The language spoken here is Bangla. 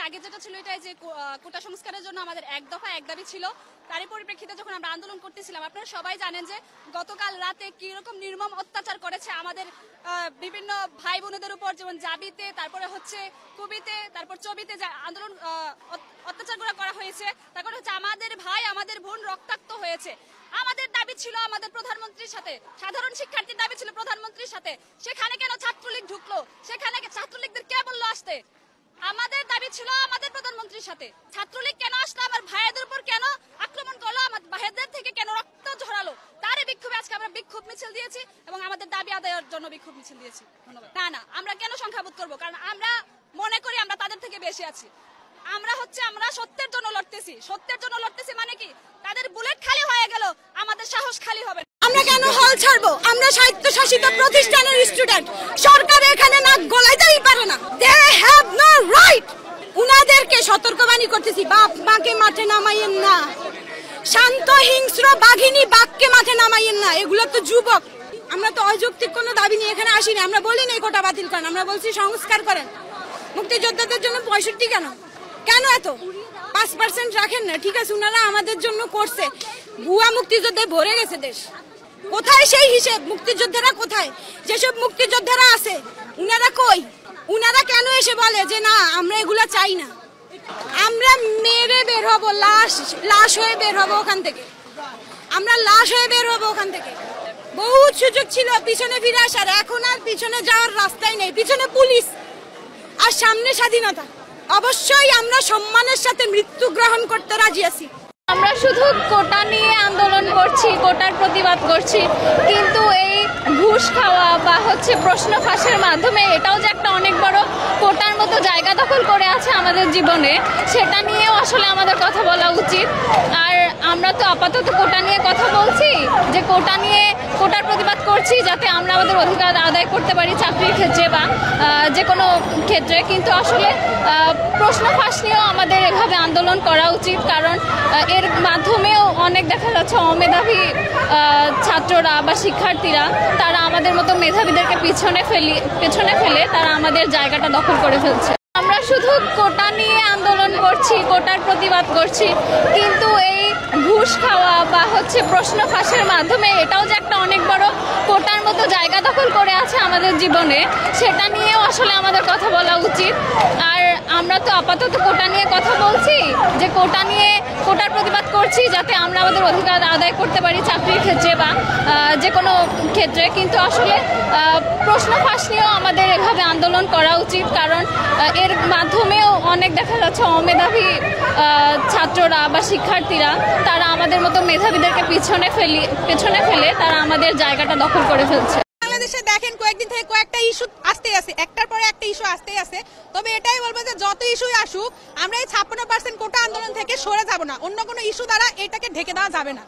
আগে যেটা ছিল এটাই যে কোটা সংস্কারের জন্য আমাদের এক দফা এক দাবি ছিল। তারই পরিপ্রেক্ষিতে যখন আমরা আন্দোলন করতেছিলাম, আপনারা সবাই জানেন যে গতকাল রাতে কিরকম নির্মম অত্যাচার করেছে আমাদের বিভিন্ন ভাই বোনেদের উপর, যেমন জাবিতে, তারপরে হচ্ছে কুবিতে, তারপর চবিতে আন্দোলন অত্যাচারগুলো করা হয়েছে। তারপরে হচ্ছে আমাদের ভাই আমাদের বোন রক্তাক্ত হয়েছে। আমাদের দাবি ছিল আমাদের প্রধানমন্ত্রীর সাথে, সাধারণ শিক্ষার্থীর দাবি ছিল প্রধানমন্ত্রীর সাথে। সেখানে কেন ছাত্রলীগ ঢুকলো? সেখানে ছাত্রলীগদের কে বললো আসতে? আমাদের দাবি ছিল আমাদের প্রধানমন্ত্রীর সাথে। ছাত্রলীগ কেন আসলো? আমার ভাইদের উপর কেন আক্রমণ করলো? আমার ভাইদের থেকে কেন রক্ত ঝরালো? তারই বিক্ষোভে আজকে আমরা বিক্ষোভ মিছিল দিয়েছি এবং আমাদের দাবি আদায়ের জন্য বিক্ষোভ মিছিল দিয়েছি। ধন্যবাদ। না, আমরা কেন সংখ্যাবোধ করবো? কারণ আমরা মনে করি আমরা তাদের থেকে বেশি আছি। আমরা সত্যের জন্য লড়তেছি। সত্যের জন্য লড়তেছি মানে কি? তাদের বুলেট খালি হয়ে গেল, আমাদের সাহস খালি হবে। আমরা কেন হল ছাড়বো? আমরা স্বায়ত্তশাসিত প্রতিষ্ঠানের স্টুডেন্ট। সরকার এখানে নাক গলাইতেই পারে না। They have no right. উনাদেরকে সতর্কবাণী করতেছি, বাপ মাকে মাঠে নামাইয়েন না। শান্ত হিংস্র বাঘিনী বাঘকে মাঠে নামাইয়েন না। এগুলো তো যুবক। আমরা তো অযৌক্তিক কোনো দাবি নিয়ে এখানে আসিনি। আমরা বলিনি কোটা বাতিল করেন, আমরা বলছি সংস্কার করেন। মুক্তিযোদ্ধাদের জন্য 65 কেন? কেন এত? 5% রাখেন না, ঠিক আছে? উনারা আমাদের জন্য করছে। ভুয়া মুক্তিযোদ্ধায় ভরে গেছে দেশ। কোথায় সেই হিসেব? মুক্তিযোদ্ধারা কোথায়? যেসব মুক্তিযোদ্ধারা আছে উনারা কই? উনারা কেন এসে বলে যে না আমরা এগুলা চাই না? আমরা মেরে বের হবো, লাশ হয়ে বের হবো ওখান থেকে। আমরা লাশ হয়ে বের হবো ওখান থেকে। বহুত সুযোগ ছিল পিছনে ফিরে আসার, এখন আর পিছনে যাওয়ার রাস্তাই নেই। পিছনে পুলিশ আর সামনে স্বাধীনতা। অবশ্যই আমরা সম্মানের সাথে মৃত্যু গ্রহণ করতে রাজি আছি। আমরা শুধু কোটা নিয়ে আন্দোলন করছি, কোটার প্রতিবাদ করছি, কিন্তু এই ঘুষ খাওয়া বা প্রশ্ন ফাঁসের মাধ্যমে এটাও যে একটা অনেক বড় কোটার মতো জায়গা দখল করে আছে আমাদের জীবনে, সেটা নিয়েও আসলে আমাদের কথা বলা উচিত। আর আমরা তো আপাতত কোটা নিয়ে কথা বলছি, যে কোটার প্রতিবাদ করছি যাতে আমরা আমাদের অধিকার আদায় করতে পারি চাকরির ক্ষেত্রে বা যে কোনো ক্ষেত্রে, কিন্তু আসলে প্রশ্ন ফাঁস নিয়েও আমাদের এভাবে আন্দোলন করা উচিত। কারণ এর মাধ্যমেও অনেক দেখা যাচ্ছে অমেধাবী ছাত্ররা বা শিক্ষার্থীরা তারা আমাদের মতো মেধাবীদেরকে পেছনে ফেলে তারা আমাদের জায়গাটা দখল করে ফেলছে। আমরা শুধু কোটা নিয়ে আন্দোলন করছি, কোটার প্রতিবাদ করছি, কিন্তু এই ঘুষ খাওয়া বা প্রশ্ন ফাঁসের মাধ্যমে এটাও যে একটা অনেক বড় কোটার মতো জায়গা দখল করে আছে আমাদের জীবনে, সেটা নিয়েও আসলে আমাদের কথা বলা উচিত। আর আমরা তো আপাতত কোটা নিয়ে কথা বলছি, যে কোটার প্রতিবাদ করছি যাতে আমরা আমাদের অধিকার আদায় করতে পারি চাকরির ক্ষেত্রে বা যে কোনো ক্ষেত্রে, কিন্তু আসলে প্রশ্ন ফাঁস নিয়েও আমাদের এভাবে আন্দোলন করা উচিত। কারণ এর মাধ্যমেও অনেক দেখা যাচ্ছে অমেধাবী ছাত্ররা বা শিক্ষার্থীরা তারা আমাদের মতো মেধাবীদেরকে পেছনে ফেলে তারা আমাদের জায়গাটা দখল করে ফেলছে। বাংলাদেশে দেখেন কয়েকদিন থেকে কয়েকটা ইস্যু আসতেই আছে, একটার পরে একটা ইস্যু আসতেই আছে। তবে এটাই বলবো যে যত ইস্যুই আসুক আমরা এই 56% কোটা আন্দোলন থেকে সরে যাব না। অন্য কোনো ইস্যু দ্বারা এটাকে ঢেকে দেওয়া যাবে না।